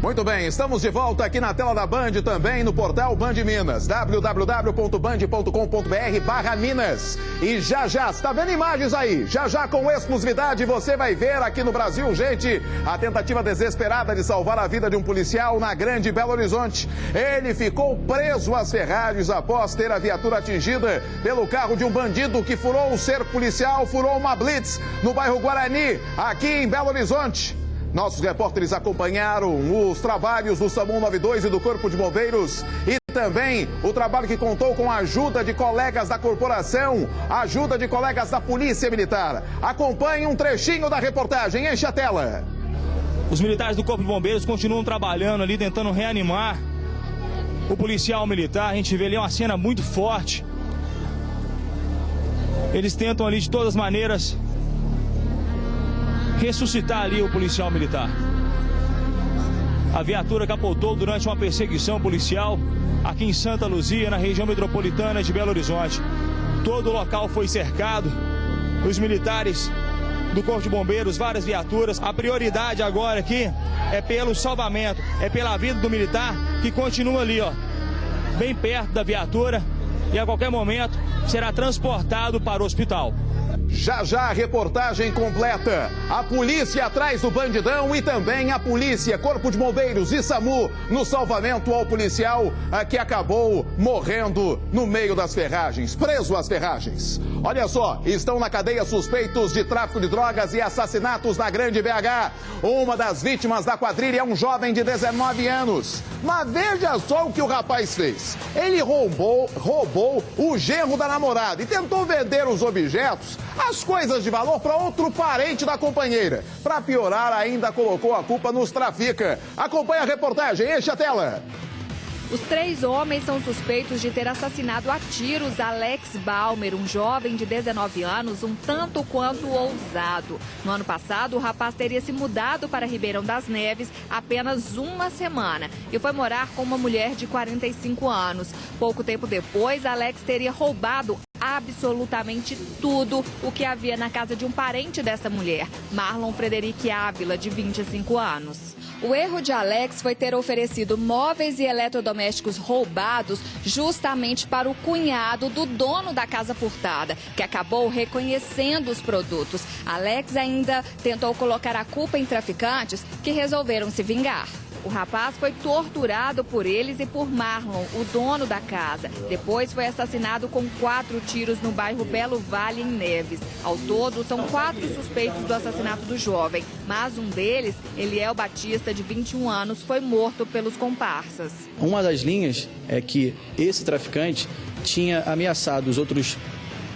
Muito bem, estamos de volta aqui na tela da Band, também no portal Band Minas, www.band.com.br/Minas. E já, você está vendo imagens aí? Já com exclusividade você vai ver aqui no Brasil, gente, a tentativa desesperada de salvar a vida de um policial na Grande Belo Horizonte. Ele ficou preso às ferragens após ter a viatura atingida pelo carro de um bandido que furou o cerco policial, furou uma blitz no bairro Guarani, aqui em Belo Horizonte. Nossos repórteres acompanharam os trabalhos do SAMU 92 e do Corpo de Bombeiros e também o trabalho que contou com a ajuda de colegas da corporação, ajuda de colegas da Polícia Militar. Acompanhe um trechinho da reportagem, enche a tela. Os militares do Corpo de Bombeiros continuam trabalhando ali, tentando reanimar o policial militar. A gente vê ali uma cena muito forte. Eles tentam ali de todas as maneiras ressuscitar ali o policial militar. A viatura capotou durante uma perseguição policial aqui em Santa Luzia, na região metropolitana de Belo Horizonte. Todo o local foi cercado. Os militares do Corpo de Bombeiros, várias viaturas. A prioridade agora aqui é pelo salvamento, é pela vida do militar que continua ali, ó, bem perto da viatura e a qualquer momento será transportado para o hospital. Já a reportagem completa. A polícia atrás do bandidão e também a polícia, Corpo de Bombeiros e SAMU no salvamento ao policial que acabou morrendo no meio das ferragens, preso às ferragens. Olha só, estão na cadeia suspeitos de tráfico de drogas e assassinatos na Grande BH. Uma das vítimas da quadrilha é um jovem de 19 anos. Mas veja só o que o rapaz fez. Ele roubou o genro da namorada e tentou vender os objetos, as coisas de valor, para outro parente da companheira. Para piorar, ainda colocou a culpa nos trafica. Acompanhe a reportagem, enche a tela. Os 3 homens são suspeitos de ter assassinado a tiros Alex Balmer, um jovem de 19 anos, um tanto quanto ousado. No ano passado, o rapaz teria se mudado para Ribeirão das Neves apenas uma semana e foi morar com uma mulher de 45 anos. Pouco tempo depois, Alex teria roubado absolutamente tudo o que havia na casa de um parente dessa mulher, Marlon Frederic Ávila, de 25 anos. O erro de Alex foi ter oferecido móveis e eletrodomésticos roubados justamente para o cunhado do dono da casa furtada, que acabou reconhecendo os produtos. Alex ainda tentou colocar a culpa em traficantes que resolveram se vingar. O rapaz foi torturado por eles e por Marlon, o dono da casa. Depois foi assassinado com 4 tiros no bairro Belo Vale, em Neves. Ao todo, são 4 suspeitos do assassinato do jovem, mas um deles, Eliel Batista, de 21 anos, foi morto pelos comparsas. Uma das linhas é que esse traficante tinha ameaçado os outros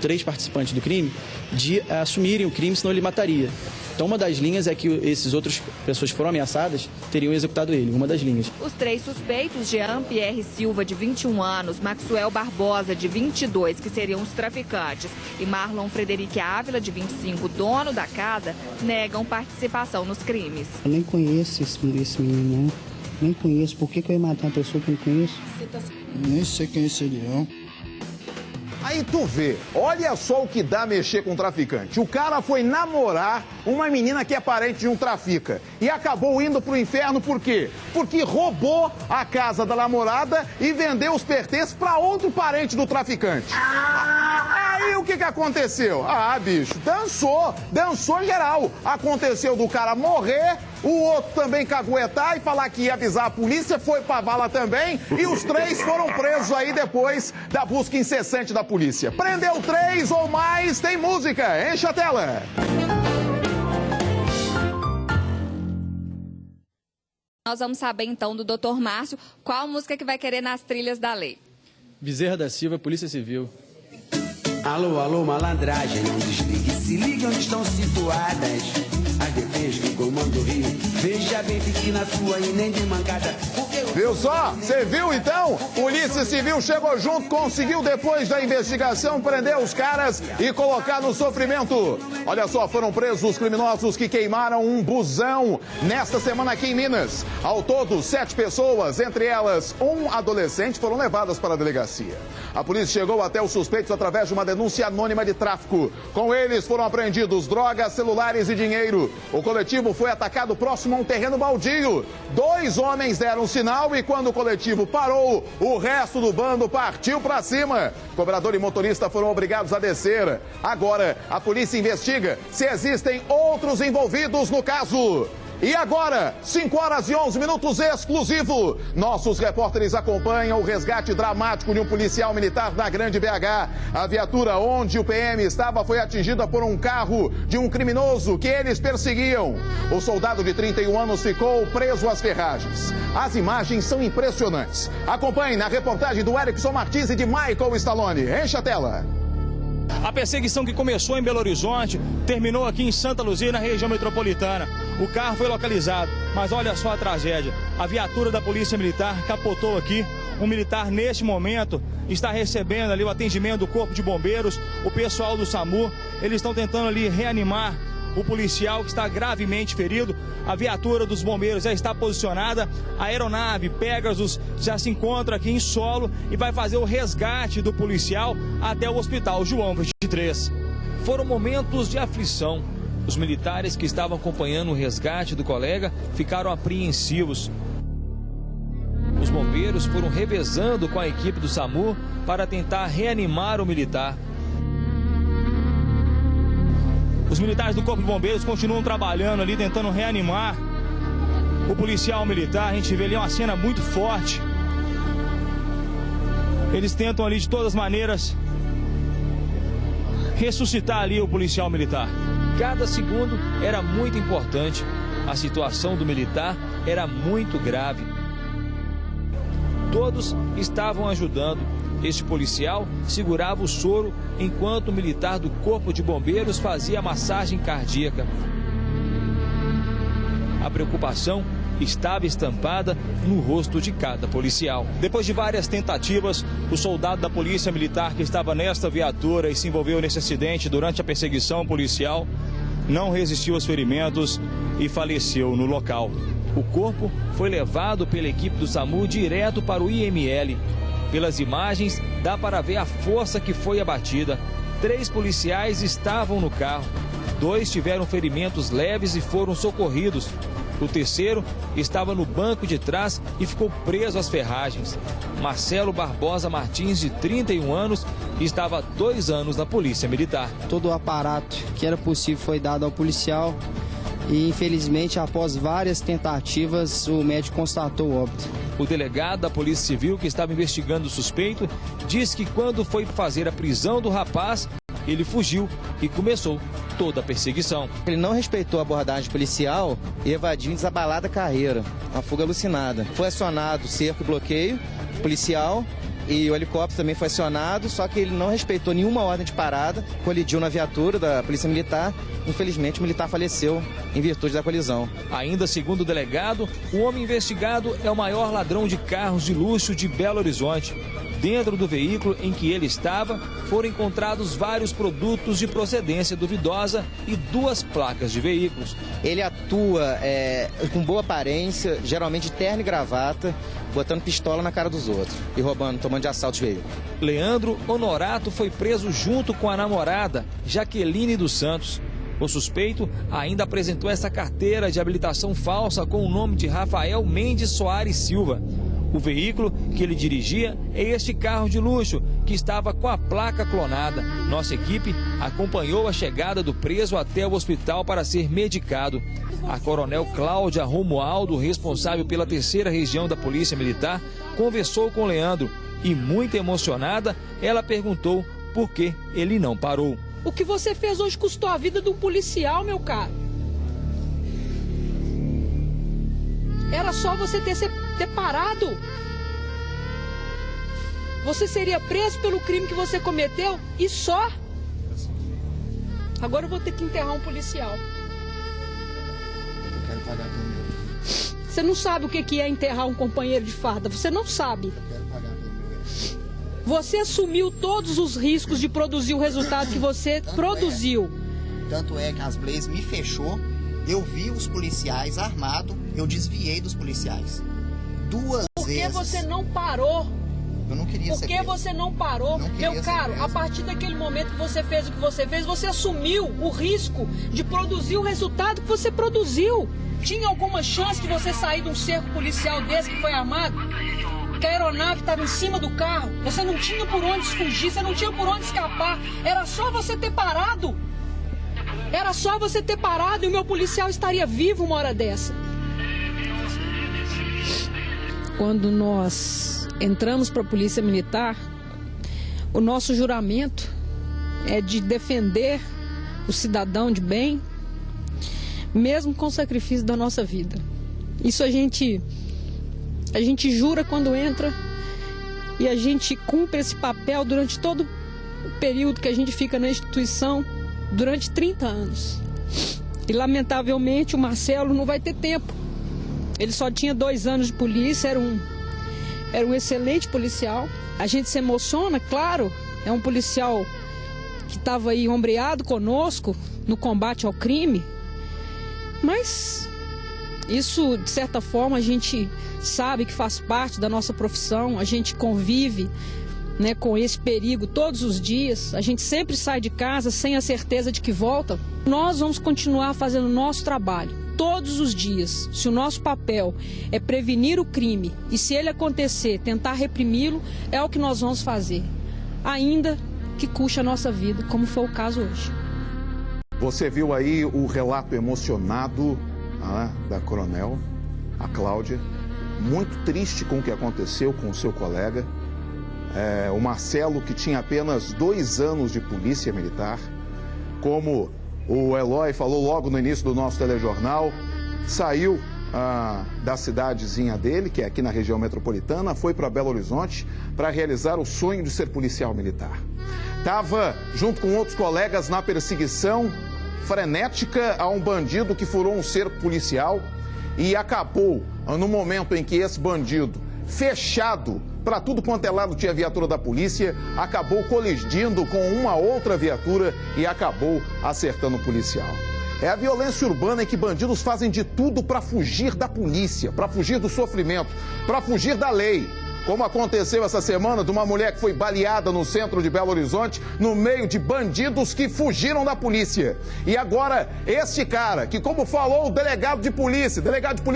3 participantes do crime de assumirem o crime, senão ele mataria. Então, uma das linhas é que esses outras pessoas que foram ameaçadas teriam executado ele, uma das linhas. Os 3 suspeitos, Jean Pierre Silva, de 21 anos, Maxwell Barbosa, de 22, que seriam os traficantes, e Marlon Frederic Ávila, de 25, dono da casa, negam participação nos crimes. Eu nem conheço esse menino, nem conheço. Por que eu ia matar uma pessoa que eu não conheço? Nem sei quem é esse leão. Aí tu vê, olha só o que dá mexer com um traficante. O cara foi namorar uma menina que é parente de um trafica e acabou indo pro inferno por quê? Porque roubou a casa da namorada e vendeu os pertences para outro parente do traficante. Aí o que aconteceu? Ah, bicho, dançou geral. Aconteceu do cara morrer, o outro também caguetar e falar que ia avisar a polícia, foi pra vala também, e os 3 foram presos aí depois da busca incessante da polícia. Prendeu 3 ou mais, tem música, enche a tela. Nós vamos saber então do Dr. Márcio qual música que vai querer nas trilhas da lei. Bezerra da Silva, Polícia Civil. Alô, alô, malandragem, não desligue, se ligue onde estão situadas as DPs do Comando Rio. Veja bem, fique na sua e nem de mancada. Viu só? Você viu então? Polícia Civil chegou junto, conseguiu depois da investigação prender os caras e colocar no sofrimento. Olha só, foram presos os criminosos que queimaram um busão nesta semana aqui em Minas. Ao todo, 7 pessoas, entre elas um adolescente, foram levadas para a delegacia. A polícia chegou até os suspeitos através de uma denúncia anônima de tráfico. Com eles foram apreendidos drogas, celulares e dinheiro. O coletivo foi atacado próximo a um terreno baldio. 2 homens deram sinal e quando o coletivo parou, o resto do bando partiu para cima. Cobrador e motorista foram obrigados a descer. Agora, a polícia investiga se existem outros envolvidos no caso. E agora, 5h11, exclusivo. Nossos repórteres acompanham o resgate dramático de um policial militar na Grande BH. A viatura onde o PM estava foi atingida por um carro de um criminoso que eles perseguiam. O soldado de 31 anos ficou preso às ferragens. As imagens são impressionantes. Acompanhe na reportagem do Erickson Martins e de Michael Stallone. Enche a tela. A perseguição que começou em Belo Horizonte terminou aqui em Santa Luzia, na região metropolitana. O carro foi localizado, mas olha só a tragédia. A viatura da Polícia Militar capotou aqui. Um militar, neste momento, está recebendo ali o atendimento do Corpo de Bombeiros, o pessoal do SAMU. Eles estão tentando ali reanimar o policial que está gravemente ferido. A viatura dos bombeiros já está posicionada. A aeronave Pegasus já se encontra aqui em solo e vai fazer o resgate do policial até o Hospital João 23. Foram momentos de aflição. Os militares que estavam acompanhando o resgate do colega ficaram apreensivos. Os bombeiros foram revezando com a equipe do SAMU para tentar reanimar o militar. Os militares do Corpo de Bombeiros continuam trabalhando ali, tentando reanimar o policial militar. A gente vê ali uma cena muito forte. Eles tentam ali de todas as maneiras ressuscitar ali o policial militar. Cada segundo era muito importante. A situação do militar era muito grave. Todos estavam ajudando. Este policial segurava o soro enquanto o militar do Corpo de Bombeiros fazia a massagem cardíaca. A preocupação estava estampada no rosto de cada policial. Depois de várias tentativas, o soldado da Polícia Militar que estava nesta viatura e se envolveu nesse acidente durante a perseguição policial não resistiu aos ferimentos e faleceu no local. O corpo foi levado pela equipe do SAMU direto para o IML. Pelas imagens, dá para ver a força que foi abatida. 3 policiais estavam no carro. 2 tiveram ferimentos leves e foram socorridos. O terceiro estava no banco de trás e ficou preso às ferragens. Marcelo Barbosa Martins, de 31 anos, estava há 2 anos na Polícia Militar. Todo o aparato que era possível foi dado ao policial e, infelizmente, após várias tentativas, o médico constatou o óbito. O delegado da Polícia Civil, que estava investigando o suspeito, diz que quando foi fazer a prisão do rapaz, ele fugiu e começou toda a perseguição. Ele não respeitou a abordagem policial e evadiu em desabalada carreira, uma fuga alucinada. Foi acionado cerco e bloqueio policial e o helicóptero também foi acionado, só que ele não respeitou nenhuma ordem de parada, colidiu na viatura da Polícia Militar. Infelizmente, o militar faleceu em virtude da colisão. Ainda segundo o delegado, o homem investigado é o maior ladrão de carros de luxo de Belo Horizonte. Dentro do veículo em que ele estava, foram encontrados vários produtos de procedência duvidosa e 2 placas de veículos. Ele atua com boa aparência, geralmente de terno e gravata, botando pistola na cara dos outros e roubando, tomando de assalto de veículo. Leandro Honorato foi preso junto com a namorada, Jaqueline dos Santos. O suspeito ainda apresentou essa carteira de habilitação falsa com o nome de Rafael Mendes Soares Silva. O veículo que ele dirigia é este carro de luxo, que estava com a placa clonada. Nossa equipe acompanhou a chegada do preso até o hospital para ser medicado. A coronel Cláudia Romualdo, responsável pela 3ª Região da Polícia Militar, conversou com Leandro e, muito emocionada, ela perguntou por que ele não parou. O que você fez hoje custou a vida de um policial, meu caro. Era só você ter parado. Você seria preso pelo crime que você cometeu e só. Agora eu vou ter que enterrar um policial. Eu quero pagar pelo meu. Você não sabe o que é enterrar um companheiro de farda. Você não sabe. Eu quero pagar pelo meu. Você assumiu todos os riscos de produzir o resultado que você produziu. Tanto é que as Blaze me fechou. Eu vi os policiais armados, eu desviei dos policiais. 2 vezes. Por que você não parou? Eu não queria ser preso. Por que você não parou? Meu caro, a partir daquele momento que você fez o que você fez, você assumiu o risco de produzir o resultado que você produziu. Tinha alguma chance de você sair de um cerco policial desse que foi armado? Que a aeronave estava em cima do carro, você não tinha por onde fugir, você não tinha por onde escapar, era só você ter parado. Era só você ter parado e o meu policial estaria vivo uma hora dessa. Quando nós entramos para a Polícia Militar, o nosso juramento é de defender o cidadão de bem, mesmo com o sacrifício da nossa vida. Isso a gente jura quando entra e a gente cumpre esse papel durante todo o período que a gente fica na instituição, durante 30 anos. E lamentavelmente o Marcelo não vai ter tempo. Ele só tinha 2 anos de polícia, era um excelente policial. A gente se emociona, claro, é um policial que estava aí ombreado conosco no combate ao crime, mas isso, de certa forma, a gente sabe que faz parte da nossa profissão, a gente convive, né, com esse perigo todos os dias, a gente sempre sai de casa sem a certeza de que volta. Nós vamos continuar fazendo o nosso trabalho todos os dias. Se o nosso papel é prevenir o crime e se ele acontecer, tentar reprimi-lo, é o que nós vamos fazer, ainda que custe a nossa vida, como foi o caso hoje. Você viu aí o relato emocionado da coronel, a Cláudia, muito triste com o que aconteceu com o seu colega, o Marcelo, que tinha apenas 2 anos de polícia militar. Como o Eloy falou logo no início do nosso telejornal, saiu da cidadezinha dele, que é aqui na região metropolitana, foi para Belo Horizonte para realizar o sonho de ser policial militar. Estava junto com outros colegas na perseguição frenética a um bandido que furou um cerco policial e acabou no momento em que esse bandido, fechado para tudo quanto é lado tinha viatura da polícia, acabou colidindo com uma outra viatura e acabou acertando o policial. É a violência urbana em que bandidos fazem de tudo para fugir da polícia, para fugir do sofrimento, para fugir da lei. Como aconteceu essa semana de uma mulher que foi baleada no centro de Belo Horizonte, no meio de bandidos que fugiram da polícia. E agora, este cara, que como falou o delegado de polícia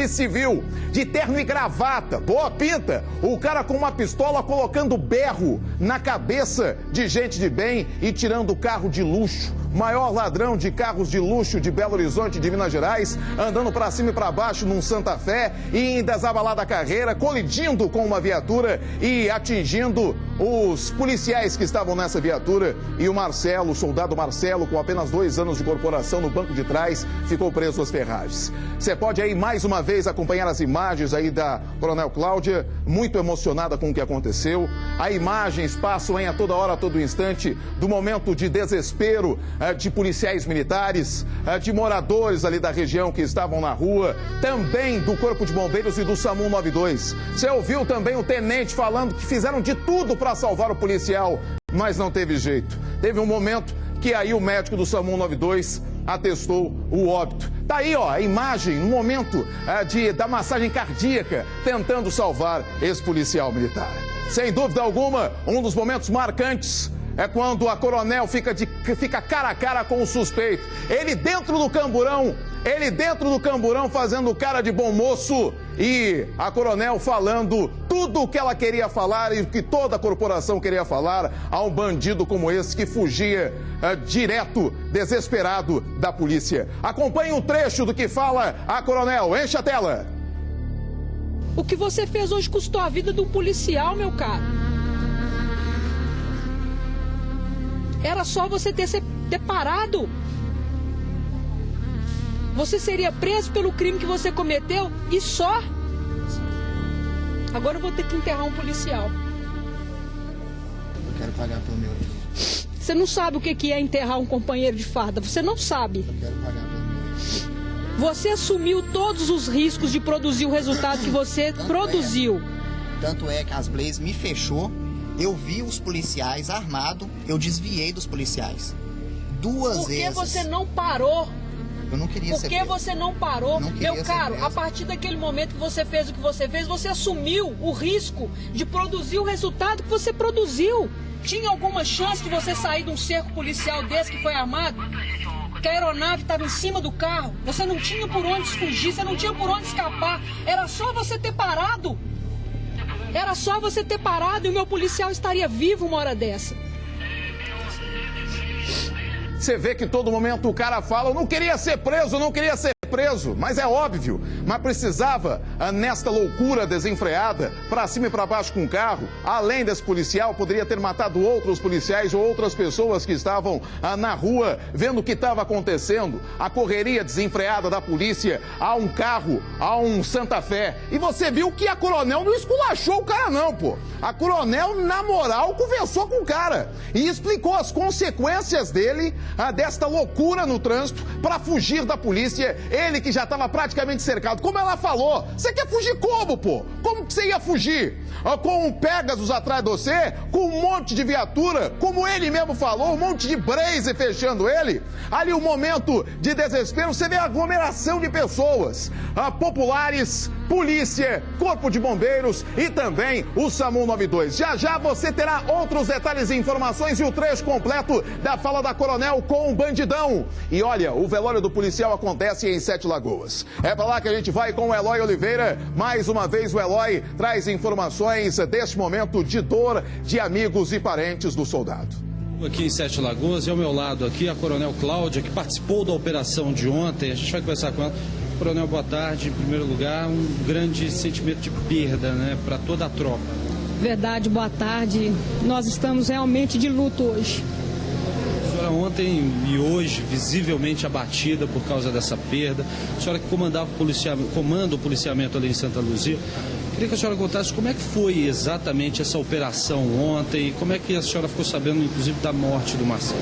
civil, de terno e gravata, boa pinta, o cara com uma pistola colocando berro na cabeça de gente de bem e tirando o carro de luxo. Maior ladrão de carros de luxo de Belo Horizonte, de Minas Gerais, andando para cima e para baixo num Santa Fé e em desabalada carreira, colidindo com uma viatura e atingindo os policiais que estavam nessa viatura. E o Marcelo, o soldado Marcelo, com apenas 2 anos de corporação no banco de trás, ficou preso às ferragens. Você pode aí mais uma vez acompanhar as imagens aí da coronel Cláudia, muito emocionada com o que aconteceu. As imagens passam a toda hora, a todo instante, do momento de desespero de policiais militares, de moradores ali da região que estavam na rua, também do Corpo de Bombeiros e do SAMU 92. Você ouviu também o tenente falando que fizeram de tudo para salvar o policial, mas não teve jeito. Teve um momento que aí o médico do SAMU 92 atestou o óbito. Tá aí, ó, a imagem no momento da massagem cardíaca, tentando salvar esse policial militar. Sem dúvida alguma, um dos momentos marcantes é quando a coronel fica cara a cara com o suspeito. Ele dentro do camburão fazendo cara de bom moço e a coronel falando tudo o que ela queria falar e o que toda a corporação queria falar a um bandido como esse que fugia direto, desesperado da polícia. Acompanhe um trecho do que fala a coronel. Enche a tela. O que você fez hoje custou a vida de um policial, meu caro. Era só você ter parado. Você seria preso pelo crime que você cometeu e só. Agora eu vou ter que enterrar um policial. Eu quero pagar pelo meu erro. Você não sabe o que é enterrar um companheiro de farda. Você não sabe. Eu quero pagar pelo meu erro. Você assumiu todos os riscos de produzir o resultado que você produziu. Tanto é que as Blaze me fechou. Eu vi os policiais armados, eu desviei dos policiais. 2 vezes. Por que você não parou? Eu não queria ser preso. Por que você não parou? Meu caro, a partir daquele momento que você fez o que você fez, você assumiu o risco de produzir o resultado que você produziu. Tinha alguma chance de você sair de um cerco policial desse que foi armado? porque a aeronave estava em cima do carro. Você não tinha por onde fugir, você não tinha por onde escapar. Era só você ter parado. Era só você ter parado e o meu policial estaria vivo uma hora dessa. Você vê que todo momento o cara fala, eu não queria ser preso, não queria ser preso, mas é óbvio, mas precisava, nesta loucura desenfreada, para cima e para baixo com o carro, além desse policial, poderia ter matado outros policiais ou outras pessoas que estavam na rua, vendo o que estava acontecendo, a correria desenfreada da polícia, a um carro, a um Santa Fé, e você viu que a coronel não esculachou o cara não, pô, a coronel, na moral, conversou com o cara e explicou as consequências dele, desta loucura no trânsito, para fugir da polícia. Ele que já estava praticamente cercado. Como ela falou, você quer fugir como, pô? Como que você ia fugir? Com um Pegasus atrás de você? Com um monte de viatura? Como ele mesmo falou, um monte de Blaze fechando ele? Ali um momento de desespero, você vê a aglomeração de pessoas. Populares, polícia, corpo de bombeiros e também o SAMU 92. Já já você terá outros detalhes e informações e o trecho completo da fala da coronel com o bandidão. E olha, o velório do policial acontece em Sete Lagoas. É para lá que a gente vai com o Eloy Oliveira. Mais uma vez o Eloy traz informações deste momento de dor de amigos e parentes do soldado. Aqui em Sete Lagoas e ao meu lado aqui a coronel Cláudia, que participou da operação de ontem. A gente vai conversar com ela. Coronel, boa tarde. Em primeiro lugar, um grande sentimento de perda, né, para toda a tropa. Verdade, boa tarde. Nós estamos realmente de luto hoje. A senhora ontem e hoje visivelmente abatida por causa dessa perda. A senhora que comanda o policiamento ali em Santa Luzia. Queria que a senhora contasse como é que foi exatamente essa operação ontem e como é que a senhora ficou sabendo, inclusive, da morte do Marcelo.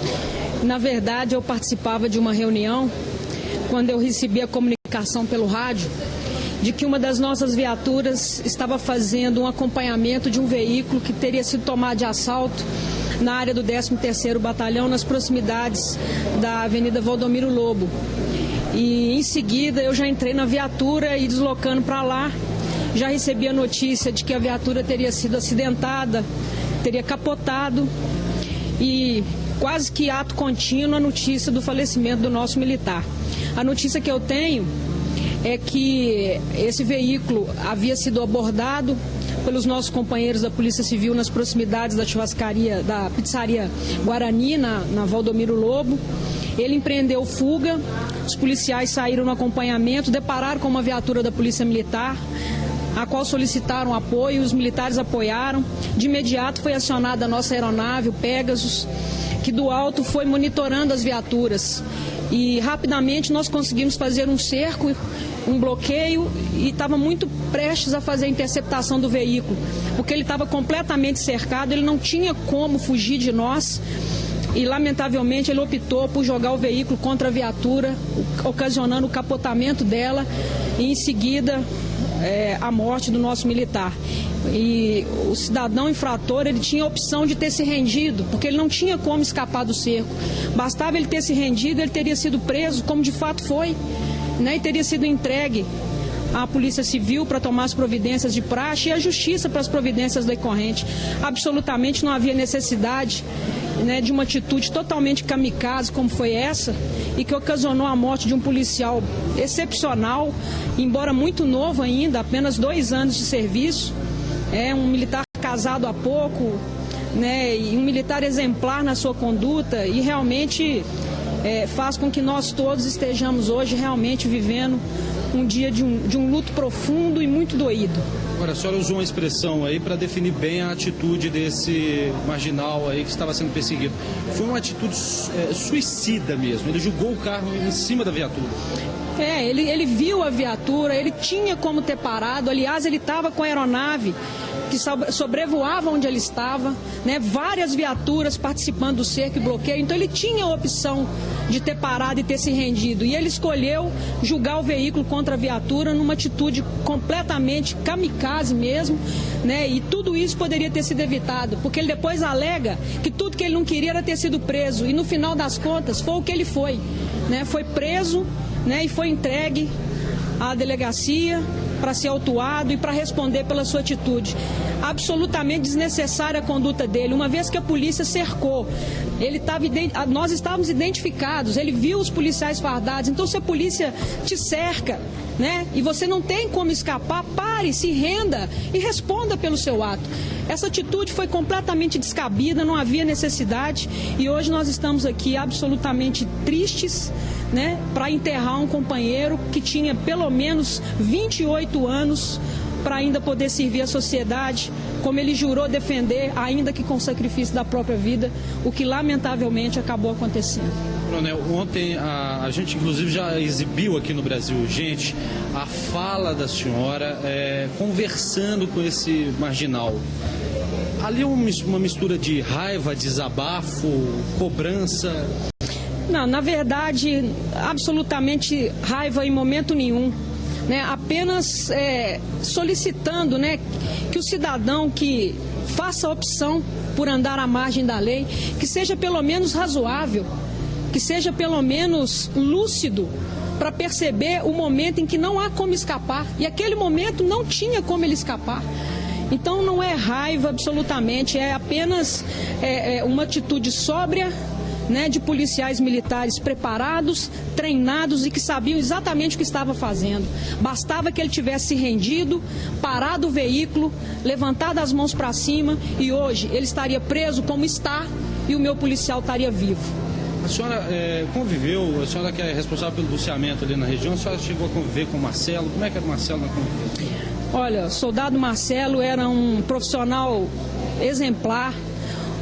Na verdade, eu participava de uma reunião quando eu recebi a comunicação pelo rádio de que uma das nossas viaturas estava fazendo um acompanhamento de um veículo que teria sido tomado de assalto na área do 13º Batalhão, nas proximidades da Avenida Valdomiro Lobo. E em seguida eu já entrei na viatura e deslocando para lá, já recebi a notícia de que a viatura teria sido acidentada, teria capotado e quase que ato contínuo a notícia do falecimento do nosso militar. A notícia que eu tenho é que esse veículo havia sido abordado pelos nossos companheiros da Polícia Civil nas proximidades da churrascaria, da pizzaria Guarani, na Valdomiro Lobo. Ele empreendeu fuga, os policiais saíram no acompanhamento, depararam com uma viatura da Polícia Militar, a qual solicitaram apoio, os militares apoiaram. De imediato foi acionada a nossa aeronave, o Pegasus, que do alto foi monitorando as viaturas. E rapidamente nós conseguimos fazer um cerco, um bloqueio e estava muito prestes a fazer a interceptação do veículo, porque ele estava completamente cercado, ele não tinha como fugir de nós e lamentavelmente ele optou por jogar o veículo contra a viatura, ocasionando o capotamento dela e em seguida a morte do nosso militar. E o cidadão infrator, ele tinha a opção de ter se rendido, porque ele não tinha como escapar do cerco. Bastava ele ter se rendido, ele teria sido preso, como de fato foi, né? E teria sido entregue à Polícia Civil para tomar as providências de praxe e à Justiça para as providências decorrentes. Absolutamente não havia necessidade, né, de uma atitude totalmente kamikaze como foi essa e que ocasionou a morte de um policial excepcional, embora muito novo ainda, apenas 2 anos de serviço. É um militar casado há pouco, né, e um militar exemplar na sua conduta e realmente faz com que nós todos estejamos hoje realmente vivendo um dia de um luto profundo e muito doído. Agora, a senhora usou uma expressão aí para definir bem a atitude desse marginal aí que estava sendo perseguido. Foi uma atitude suicida mesmo, ele jogou o carro em cima da viatura. Ele viu a viatura, ele tinha como ter parado, aliás, ele estava com a aeronave que sobrevoava onde ele estava, né? Várias viaturas participando do cerco e bloqueio, então ele tinha a opção de ter parado e ter se rendido, e ele escolheu julgar o veículo contra a viatura numa atitude completamente kamikaze mesmo, né? E tudo isso poderia ter sido evitado, porque ele depois alega que tudo que ele não queria era ter sido preso, e no final das contas foi o que ele foi, né? Foi preso, né? E foi entregue à delegacia para ser autuado e para responder pela sua atitude. Absolutamente desnecessária a conduta dele, uma vez que a polícia cercou. Nós estávamos identificados, ele viu os policiais fardados. Então, se a polícia te cerca, né, e você não tem como escapar, pare, se renda e responda pelo seu ato. Essa atitude foi completamente descabida, não havia necessidade, e hoje nós estamos aqui absolutamente tristes, né, para enterrar um companheiro que tinha pelo menos 28 anos para ainda poder servir a sociedade, como ele jurou defender, ainda que com sacrifício da própria vida, o que lamentavelmente acabou acontecendo. Coronel, ontem a gente inclusive já exibiu aqui no Brasil Urgente a fala da senhora conversando com esse marginal. Ali uma mistura de raiva, desabafo, cobrança? Não, na verdade, absolutamente raiva em momento nenhum. Né, apenas solicitando, né, que o cidadão que faça a opção por andar à margem da lei, que seja pelo menos razoável, que seja pelo menos lúcido para perceber o momento em que não há como escapar. E aquele momento não tinha como ele escapar. Então não é raiva absolutamente, é apenas uma atitude sóbria, né, de policiais militares preparados, treinados e que sabiam exatamente o que estava fazendo. Bastava que ele tivesse se rendido, parado o veículo, levantado as mãos para cima e hoje ele estaria preso como está e o meu policial estaria vivo. A senhora conviveu, a senhora que é responsável pelo policiamento ali na região, a senhora chegou a conviver com o Marcelo, como é que era o Marcelo na convivência? Olha, o soldado Marcelo era um profissional exemplar,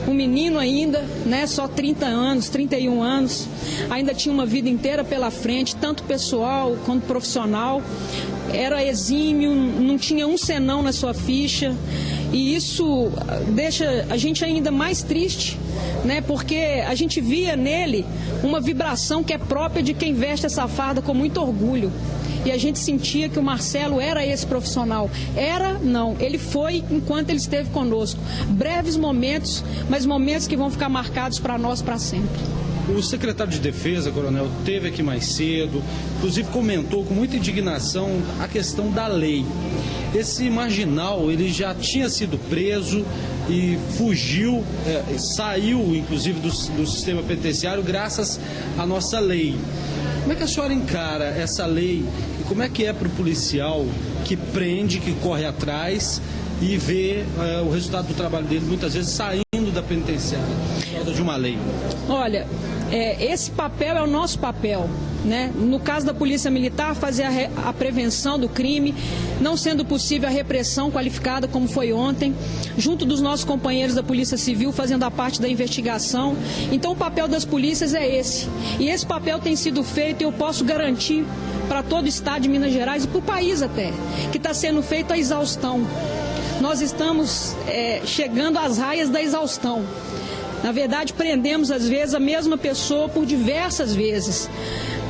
um menino ainda, né, só 30 anos, 31 anos, ainda tinha uma vida inteira pela frente, tanto pessoal quanto profissional, era exímio, não tinha um senão na sua ficha, e isso deixa a gente ainda mais triste, né, porque a gente via nele uma vibração que é própria de quem veste essa farda com muito orgulho. E a gente sentia que o Marcelo era esse profissional. Era, não. Ele foi enquanto ele esteve conosco. Breves momentos, mas momentos que vão ficar marcados para nós para sempre. O secretário de Defesa, coronel, esteve aqui mais cedo, inclusive comentou com muita indignação a questão da lei. Esse marginal, ele já tinha sido preso e fugiu, saiu inclusive do sistema penitenciário graças à nossa lei. Como é que a senhora encara essa lei e como é que é para o policial que prende, que corre atrás e vê o resultado do trabalho dele muitas vezes saindo da penitenciária, por causa de uma lei? Olha, esse papel é o nosso papel, né? No caso da Polícia Militar, fazer a prevenção do crime, não sendo possível a repressão qualificada como foi ontem, junto dos nossos companheiros da Polícia Civil fazendo a parte da investigação. Então o papel das polícias é esse. E esse papel tem sido feito e eu posso garantir para todo o estado de Minas Gerais e para o país até, que está sendo feito a exaustão. Nós estamos chegando às raias da exaustão. Na verdade, prendemos às vezes a mesma pessoa por diversas vezes.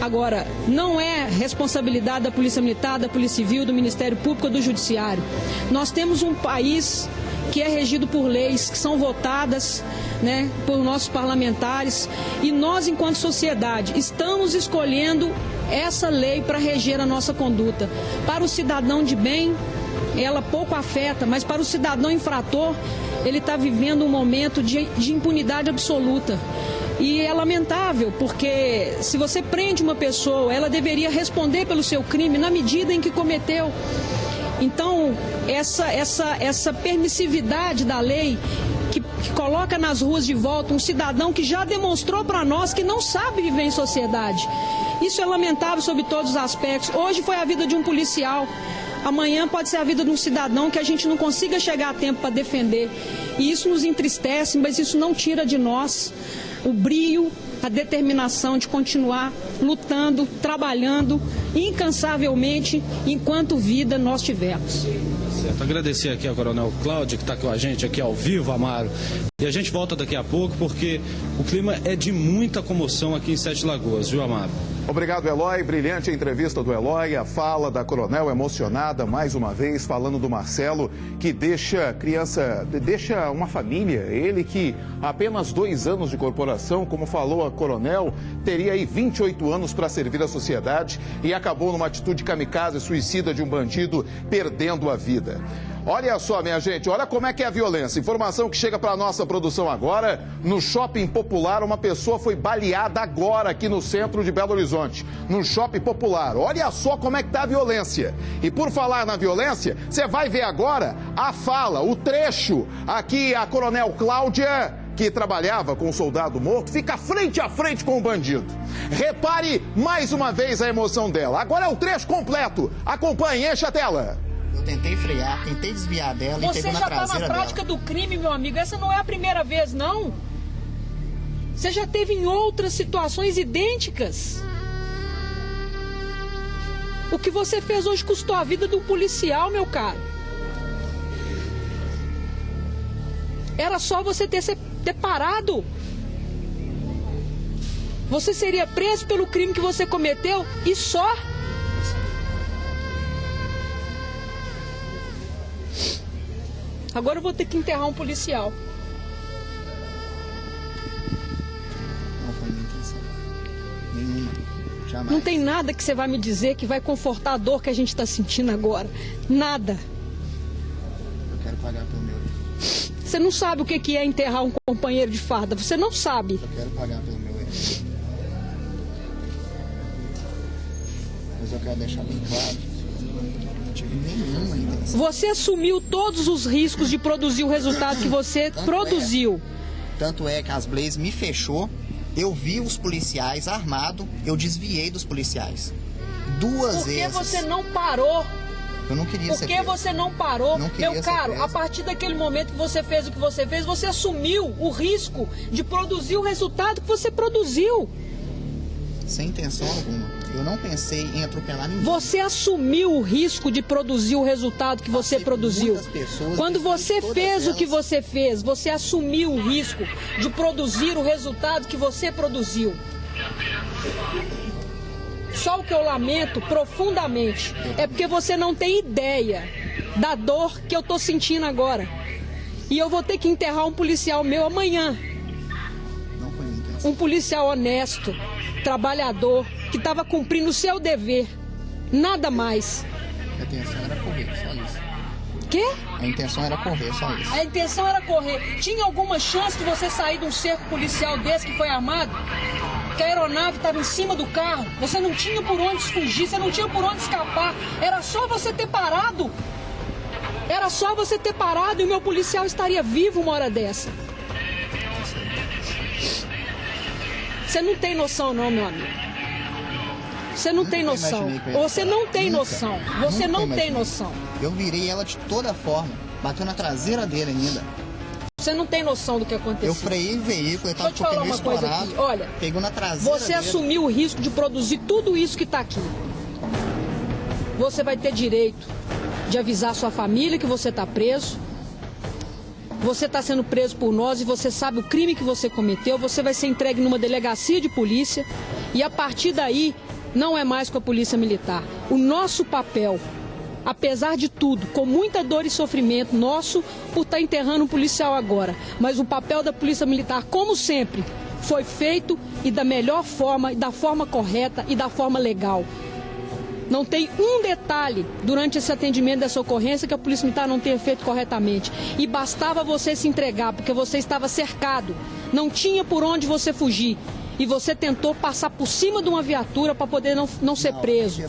Agora, não é responsabilidade da Polícia Militar, da Polícia Civil, do Ministério Público ou do Judiciário. Nós temos um país que é regido por leis que são votadas, né, por nossos parlamentares, e nós, enquanto sociedade, estamos escolhendo essa lei para reger a nossa conduta. Para o cidadão de bem, ela pouco afeta, mas para o cidadão infrator, ele está vivendo um momento de impunidade absoluta. E é lamentável, porque se você prende uma pessoa, ela deveria responder pelo seu crime na medida em que cometeu. Então, essa permissividade da lei que coloca nas ruas de volta um cidadão que já demonstrou para nós que não sabe viver em sociedade. Isso é lamentável sob todos os aspectos. Hoje foi a vida de um policial. Amanhã pode ser a vida de um cidadão que a gente não consiga chegar a tempo para defender. E isso nos entristece, mas isso não tira de nós o brio, a determinação de continuar lutando, trabalhando incansavelmente enquanto vida nós tivermos. Certo, agradecer aqui ao coronel Cláudio, que está com a gente aqui ao vivo, Amaro. E a gente volta daqui a pouco, porque o clima é de muita comoção aqui em Sete Lagoas, viu, Amaro? Obrigado, Eloy. Brilhante a entrevista do Eloy. A fala da coronel emocionada, mais uma vez, falando do Marcelo, que deixa uma família. Ele que há apenas 2 anos de corporação, como falou a coronel, teria aí 28 anos para servir a sociedade e acabou numa atitude kamikaze, suicida de um bandido, perdendo a vida. Olha só, minha gente, olha como é que é a violência. Informação que chega para a nossa produção agora. No Shopping Popular, uma pessoa foi baleada agora aqui no centro de Belo Horizonte. No Shopping Popular. Olha só como é que está a violência. E por falar na violência, você vai ver agora a fala, o trecho. Aqui a coronel Cláudia, que trabalhava com o soldado morto, fica frente a frente com o bandido. Repare mais uma vez a emoção dela. Agora é o trecho completo. Acompanhe, enche a tela. Eu tentei frear, tentei desviar dela e pegou na traseira dela. Você já está na prática do crime, meu amigo. Essa não é a primeira vez, não. Você já teve em outras situações idênticas. O que você fez hoje custou a vida do policial, meu caro. Era só você ter parado. Você seria preso pelo crime que você cometeu e só... Agora eu vou ter que enterrar um policial. Não foi minha intenção. Nenhuma. Jamais. Não tem nada que você vai me dizer que vai confortar a dor que a gente está sentindo agora. Nada. Eu quero pagar pelo meu erro. Você não sabe o que é enterrar um companheiro de farda. Você não sabe. Eu quero pagar pelo meu erro. Mas eu quero deixar bem claro. Você assumiu todos os riscos de produzir o resultado que você produziu. Tanto é que as Blaze me fechou, eu vi os policiais armados, eu desviei dos policiais. 2 vezes. Por que você não parou? Eu não queria ser preso. Por que você não parou? Meu caro, a partir daquele momento que você fez o que você fez, você assumiu o risco de produzir o resultado que você produziu. Sem intenção alguma. Eu não pensei em atropelar ninguém. Você assumiu o risco de produzir o resultado que você produziu. Quando você fez o que você fez, você assumiu o risco de produzir o resultado que você produziu. Só o que eu lamento profundamente é porque você não tem ideia da dor que eu tô sentindo agora. E eu vou ter que enterrar um policial meu amanhã. Um policial honesto, trabalhador, que estava cumprindo o seu dever. Nada mais. A intenção era correr, só isso. Quê? A intenção era correr, só isso. A intenção era correr. Tinha alguma chance de você sair de um cerco policial desse que foi armado? Que a aeronave estava em cima do carro. Você não tinha por onde fugir, você não tinha por onde escapar. Era só você ter parado. Era só você ter parado e o meu policial estaria vivo uma hora dessa. Você não tem noção não, meu amigo. Você não tem noção. Você não tem noção. Você não tem noção. Eu virei ela de toda forma. Bateu na traseira dele ainda. Você não tem noção do que aconteceu. Eu freiei o veículo, ele tava com o pneu estourado. Olha, pegou na traseira você dele. assumiu o risco de produzir tudo isso que está aqui. Você vai ter direito de avisar sua família que você está preso. Você está sendo preso por nós e você sabe o crime que você cometeu. Você vai ser entregue numa delegacia de polícia e a partir daí não é mais com a polícia militar. O nosso papel, apesar de tudo, com muita dor e sofrimento nosso por estar enterrando um policial agora, mas o papel da polícia militar, como sempre, foi feito e da melhor forma, e da forma correta e da forma legal. Não tem um detalhe durante esse atendimento dessa ocorrência que a Polícia Militar não tenha feito corretamente. E bastava você se entregar, porque você estava cercado. Não tinha por onde você fugir. E você tentou passar por cima de uma viatura para poder não ser preso.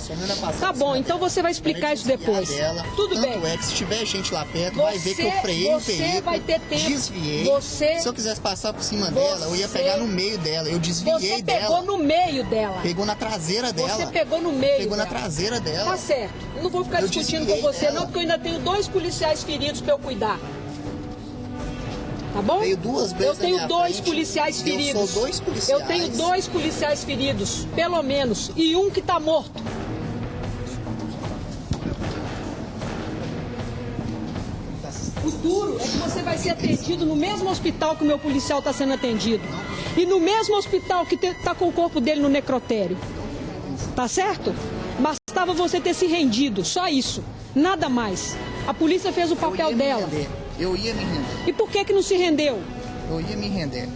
Tá bom, então você vai explicar isso depois. Tudo bem. É que se tiver gente lá perto, vai ver que eu freiei o veículo, vai ter tempo. Desviei. Se eu quisesse passar por cima dela, eu ia pegar no meio dela. Eu desviei dela. Você pegou no meio dela. Pegou na traseira dela. Você pegou no meio. Pegou na traseira dela. Tá certo. Eu não vou ficar discutindo com você não, porque eu ainda tenho 2 policiais feridos para eu cuidar. Tá bom? Eu tenho 2 policiais feridos. Eu sou 2 policiais. Eu tenho 2 policiais feridos, pelo menos, e um que tá morto. O duro é que você vai ser atendido no mesmo hospital que o meu policial está sendo atendido. E no mesmo hospital que tá com o corpo dele no necrotério. Tá certo? Bastava você ter se rendido, só isso. Nada mais. A polícia fez o papel dela. Eu ia me render. E por que não se rendeu? Eu ia me render.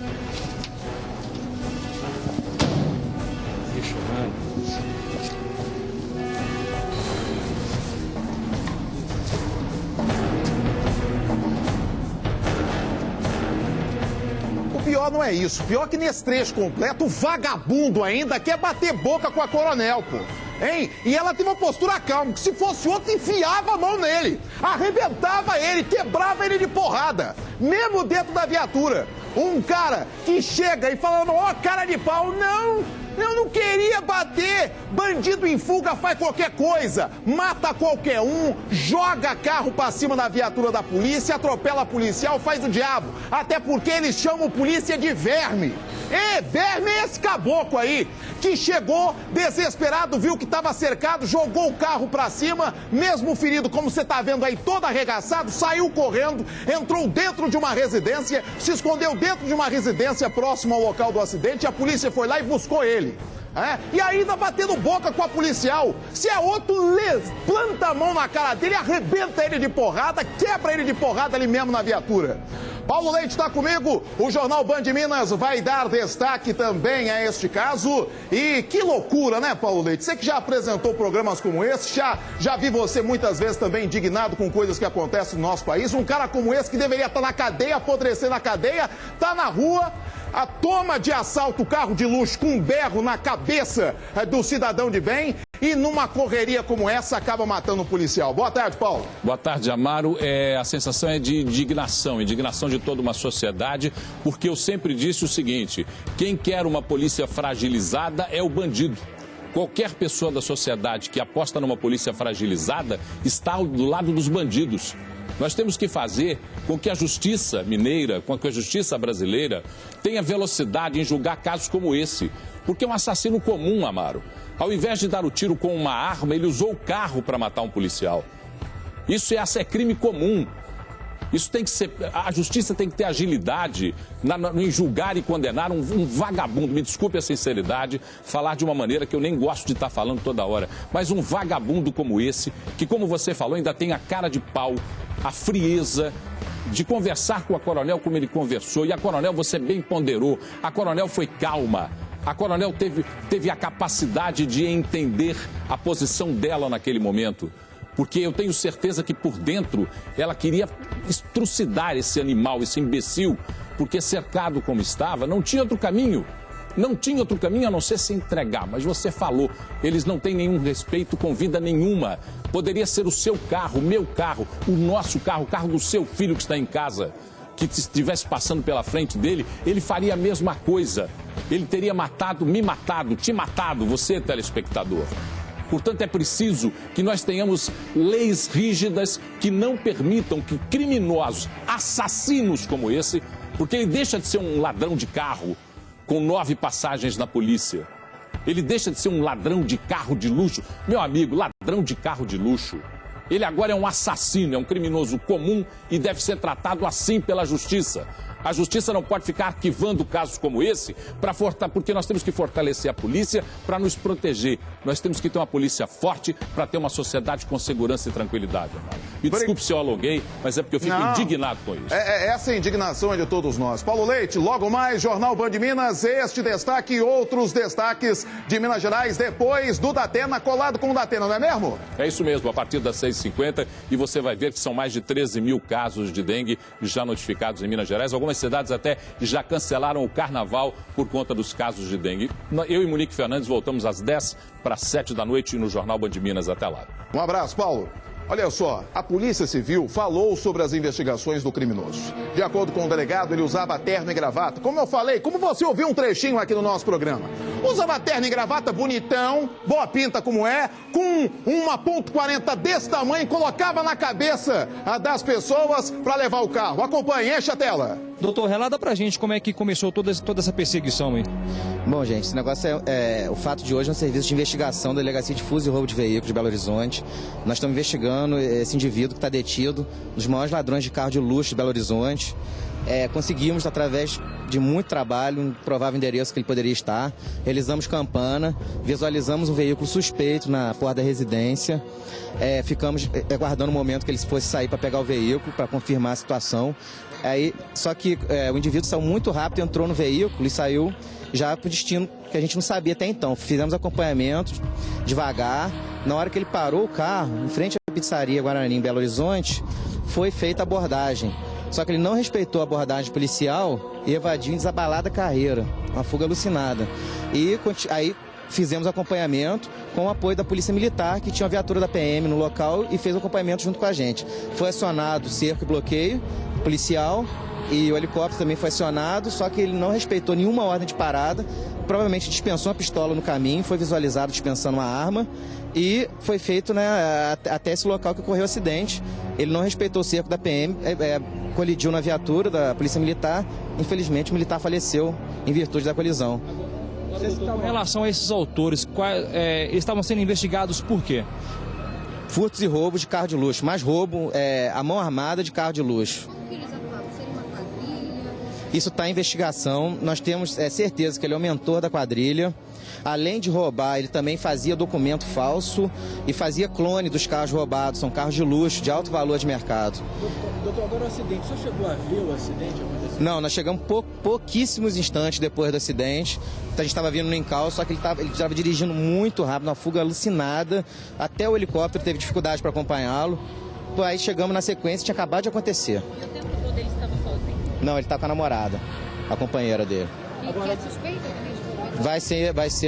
O pior não é isso. O pior é que nesse trecho completo, o vagabundo ainda quer bater boca com a coronel, pô. Hein? E ela tem uma postura calma, que se fosse outro, enfiava a mão nele, arrebentava ele, quebrava ele de porrada, mesmo dentro da viatura. Um cara que chega e falando, ó, cara de pau, não, eu não queria bater. Bandido em fuga faz qualquer coisa, mata qualquer um, joga carro pra cima da viatura da polícia, atropela policial, faz o diabo. Até porque eles chamam polícia de verme. Verme é esse caboclo aí, que chegou desesperado, viu que estava cercado, jogou o carro pra cima, mesmo ferido, como você tá vendo aí, todo arregaçado, saiu correndo, entrou dentro de uma residência, se escondeu dentro de uma residência próxima ao local do acidente, a polícia foi lá e buscou ele. E ainda batendo boca com a policial. Se é outro, planta a mão na cara dele, arrebenta ele de porrada, quebra ele de porrada ali mesmo na viatura. Paulo Leite está comigo, o Jornal Band Minas vai dar destaque também a este caso. E que loucura, né, Paulo Leite? Você que já apresentou programas como esse, já vi você muitas vezes também indignado com coisas que acontecem no nosso país. Um cara como esse que deveria estar na cadeia, apodrecer na cadeia, tá na rua, a toma de assalto, carro de luxo com um berro na cabeça do cidadão de bem. E numa correria como essa, acaba matando um policial. Boa tarde, Paulo. Boa tarde, Amaro. A sensação é de indignação de toda uma sociedade, porque eu sempre disse o seguinte, quem quer uma polícia fragilizada é o bandido. Qualquer pessoa da sociedade que aposta numa polícia fragilizada está do lado dos bandidos. Nós temos que fazer com que a justiça mineira, com que a justiça brasileira tenha velocidade em julgar casos como esse, porque é um assassino comum, Amaro. Ao invés de dar o tiro com uma arma, ele usou o carro para matar um policial. Isso é crime comum. Isso tem que ser, a justiça tem que ter agilidade em julgar e condenar um vagabundo. Me desculpe a sinceridade, falar de uma maneira que eu nem gosto de estar falando toda hora. Mas um vagabundo como esse, que como você falou, ainda tem a cara de pau, a frieza de conversar com a coronel como ele conversou. E a coronel, você bem ponderou, a coronel foi calma. A coronel teve a capacidade de entender a posição dela naquele momento. Porque eu tenho certeza que por dentro ela queria estrucidar esse animal, esse imbecil, porque cercado como estava, não tinha outro caminho. Não tinha outro caminho a não ser se entregar. Mas você falou, eles não têm nenhum respeito com vida nenhuma. Poderia ser o seu carro, o meu carro, o nosso carro, o carro do seu filho que está em casa, que estivesse passando pela frente dele, ele faria a mesma coisa. Ele teria matado, me matado, te matado, você, telespectador. Portanto, é preciso que nós tenhamos leis rígidas que não permitam que criminosos, assassinos como esse, porque ele deixa de ser um ladrão de carro com 9 passagens na polícia. Ele deixa de ser um ladrão de carro de luxo. Meu amigo, ladrão de carro de luxo. Ele agora é um assassino, é um criminoso comum e deve ser tratado assim pela justiça. A justiça não pode ficar arquivando casos como esse, porque nós temos que fortalecer a polícia para nos proteger. Nós temos que ter uma polícia forte para ter uma sociedade com segurança e tranquilidade. Me desculpe se eu alonguei, mas é porque eu fico indignado com isso. Essa indignação é de todos nós. Paulo Leite, logo mais, Jornal Band Minas, este destaque e outros destaques de Minas Gerais depois do Datena, colado com o Datena, não é mesmo? É isso mesmo, a partir das 6h50, e você vai ver que são mais de 13 mil casos de dengue já notificados em Minas Gerais. Algumas cidades até já cancelaram o carnaval por conta dos casos de dengue. Eu e Monique Fernandes voltamos às 10h para 7h no Jornal Band Minas. Até lá. Um abraço, Paulo. Olha só, a Polícia Civil falou sobre as investigações do criminoso. De acordo com o delegado, ele usava terno e gravata. Como eu falei, como você ouviu um trechinho aqui no nosso programa. Usava terno e gravata bonitão, boa pinta como é, com uma .40 desse tamanho, colocava na cabeça das pessoas para levar o carro. Acompanhe, enche a tela. Doutor, relata pra gente como é que começou toda essa perseguição aí. Bom, gente, esse negócio o fato de hoje é um serviço de investigação da Delegacia de Furto e Roubo de Veículos de Belo Horizonte. Nós estamos investigando esse indivíduo que está detido, um dos maiores ladrões de carro de luxo de Belo Horizonte. Conseguimos, através de muito trabalho, um provável endereço que ele poderia estar. Realizamos campana, visualizamos um veículo suspeito na porta da residência. Ficamos aguardando o momento que ele fosse sair para pegar o veículo, para confirmar a situação. Só que o indivíduo saiu muito rápido, entrou no veículo e saiu já para o destino que a gente não sabia até então. Fizemos acompanhamento devagar. Na hora que ele parou o carro, em frente à pizzaria Guarani, em Belo Horizonte, foi feita a abordagem. Só que ele não respeitou a abordagem policial e evadiu em desabalada carreira, uma fuga alucinada. E aí fizemos acompanhamento com o apoio da Polícia Militar, que tinha uma viatura da PM no local e fez o acompanhamento junto com a gente. Foi acionado cerco e bloqueio policial e o helicóptero também foi acionado, só que ele não respeitou nenhuma ordem de parada, provavelmente dispensou uma pistola no caminho, foi visualizado dispensando uma arma e foi feito, né, até esse local que ocorreu o acidente. Ele não respeitou o cerco da PM, colidiu na viatura da Polícia Militar. Infelizmente, o militar faleceu em virtude da colisão. Em relação a esses autores, eles estavam sendo investigados por quê? Furtos e roubos de carro de luxo, mais roubo, a mão armada de carro de luxo. Isso está em investigação, nós temos certeza que ele é o mentor da quadrilha. Além de roubar, ele também fazia documento falso e fazia clone dos carros roubados. São carros de luxo, de alto valor de mercado. Doutor, agora o acidente, o senhor chegou a ver o acidente acontecer? Não, nós chegamos pouquíssimos instantes depois do acidente. A gente estava vindo no encalço, só que ele estava dirigindo muito rápido, uma fuga alucinada. Até o helicóptero teve dificuldade para acompanhá-lo. Aí chegamos na sequência, tinha acabado de acontecer. E o tempo todo ele estava sozinho? Não, ele está com a namorada, a companheira dele. E que é suspeita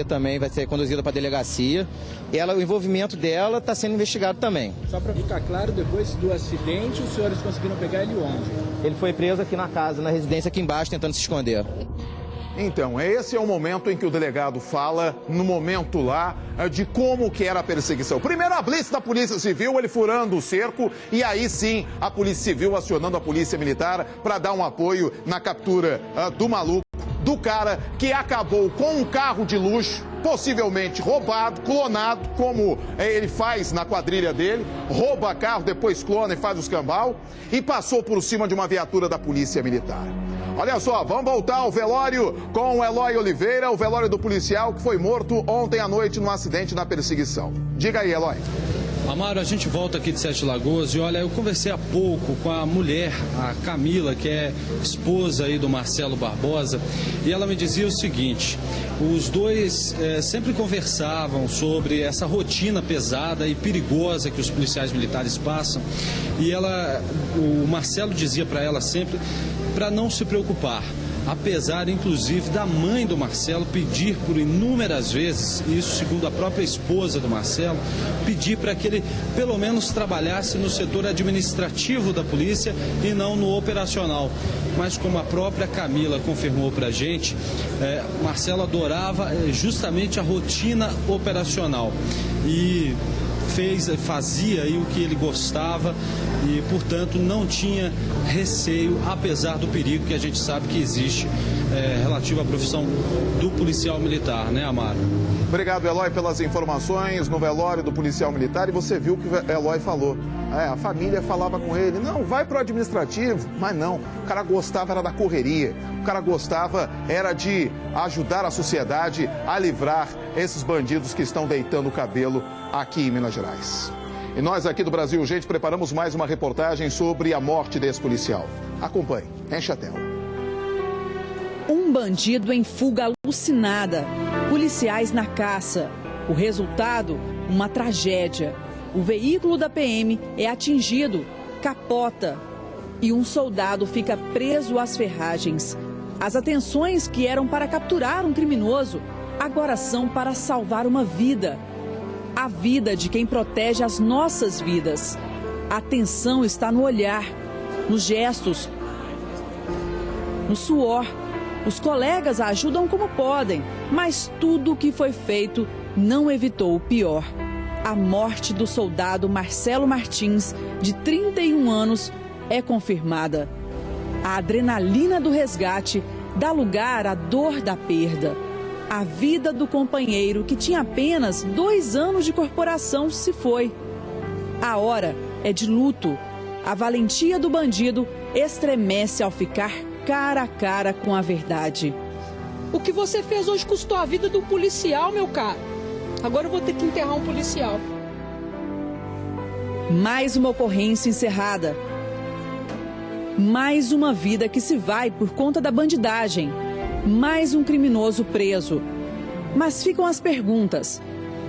também? Vai ser conduzida para a delegacia. O envolvimento dela está sendo investigado também. Só para ficar claro, depois do acidente, os senhores conseguiram pegar ele onde? Ele foi preso aqui na casa, na residência aqui embaixo, tentando se esconder. Então, esse é o momento em que o delegado fala, no momento lá, de como que era a perseguição. Primeiro a blitz da Polícia Civil, ele furando o cerco, e aí sim a Polícia Civil acionando a Polícia Militar para dar um apoio na captura do maluco, do cara que acabou com um carro de luxo, possivelmente roubado, clonado, como ele faz na quadrilha dele, rouba carro, depois clona e faz o escambau, e passou por cima de uma viatura da Polícia Militar. Olha só, vamos voltar ao velório com o Eloy Oliveira, o velório do policial que foi morto ontem à noite num acidente na perseguição. Diga aí, Eloy. Amaro, a gente volta aqui de Sete Lagoas e olha, eu conversei há pouco com a mulher, a Camila, que é esposa aí do Marcelo Barbosa, e ela me dizia o seguinte: os dois sempre conversavam sobre essa rotina pesada e perigosa que os policiais militares passam, e o Marcelo dizia para ela sempre para não se preocupar. Apesar, inclusive, da mãe do Marcelo pedir por inúmeras vezes, isso segundo a própria esposa do Marcelo, pedir para que ele, pelo menos, trabalhasse no setor administrativo da polícia e não no operacional. Mas como a própria Camila confirmou para a gente, Marcelo adorava justamente a rotina operacional e fazia aí o que ele gostava e, portanto, não tinha receio, apesar do perigo que a gente sabe que existe relativo à profissão do policial militar, né, Amaro? Obrigado, Eloy, pelas informações no velório do policial militar. E você viu o que o Eloy falou. A família falava com ele, não, vai pro administrativo. Mas não, o cara gostava era da correria. O cara gostava era de ajudar a sociedade a livrar esses bandidos que estão deitando o cabelo aqui em Minas Gerais. E nós aqui do Brasil Urgente preparamos mais uma reportagem sobre a morte desse policial. Acompanhe, enche a tela. Um bandido em fuga alucinada, policiais na caça. O resultado, uma tragédia. O veículo da PM é atingido, capota e um soldado fica preso às ferragens. As atenções que eram para capturar um criminoso agora são para salvar uma vida. A vida de quem protege as nossas vidas. A atenção está no olhar, nos gestos, no suor. Os colegas ajudam como podem, mas tudo o que foi feito não evitou o pior. A morte do soldado Marcelo Martins, de 31 anos, é confirmada. A adrenalina do resgate dá lugar à dor da perda. A vida do companheiro, que tinha apenas 2 anos de corporação, se foi. A hora é de luto. A valentia do bandido estremece ao ficar cara a cara com a verdade. O que você fez hoje custou a vida do policial, meu caro. Agora eu vou ter que enterrar um policial. Mais uma ocorrência encerrada. Mais uma vida que se vai por conta da bandidagem. Mais um criminoso preso. Mas ficam as perguntas.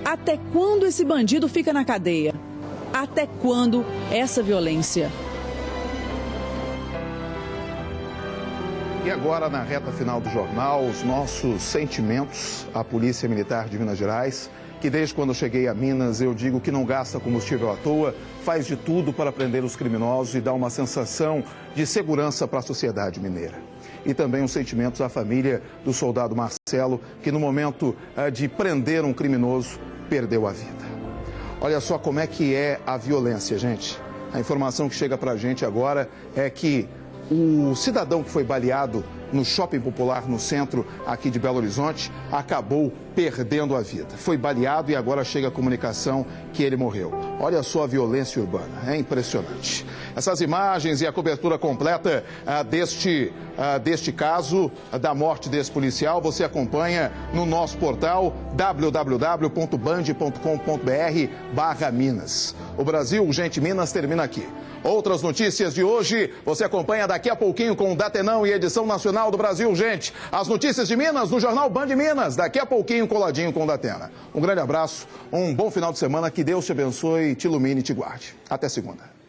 Até quando esse bandido fica na cadeia? Até quando essa violência? E agora, na reta final do jornal, os nossos sentimentos à Polícia Militar de Minas Gerais, que desde quando eu cheguei a Minas eu digo que não gasta combustível à toa, faz de tudo para prender os criminosos e dar uma sensação de segurança para a sociedade mineira. E também os sentimentos à família do soldado Marcelo, que no momento de prender um criminoso, perdeu a vida. Olha só como é que é a violência, gente. A informação que chega para a gente agora é que o cidadão que foi baleado no Shopping Popular, no centro aqui de Belo Horizonte, acabou perdendo a vida. Foi baleado e agora chega a comunicação que ele morreu. Olha só a violência urbana, é impressionante. Essas imagens e a cobertura completa deste caso, da morte desse policial, você acompanha no nosso portal www.band.com.br/Minas. O Brasil, Gente Minas, termina aqui. Outras notícias de hoje você acompanha daqui a pouquinho com o Datenão e edição nacional do Brasil, gente. As notícias de Minas no jornal Band Minas, daqui a pouquinho coladinho com o Datena. Um grande abraço, um bom final de semana, que Deus te abençoe, te ilumine e te guarde. Até segunda.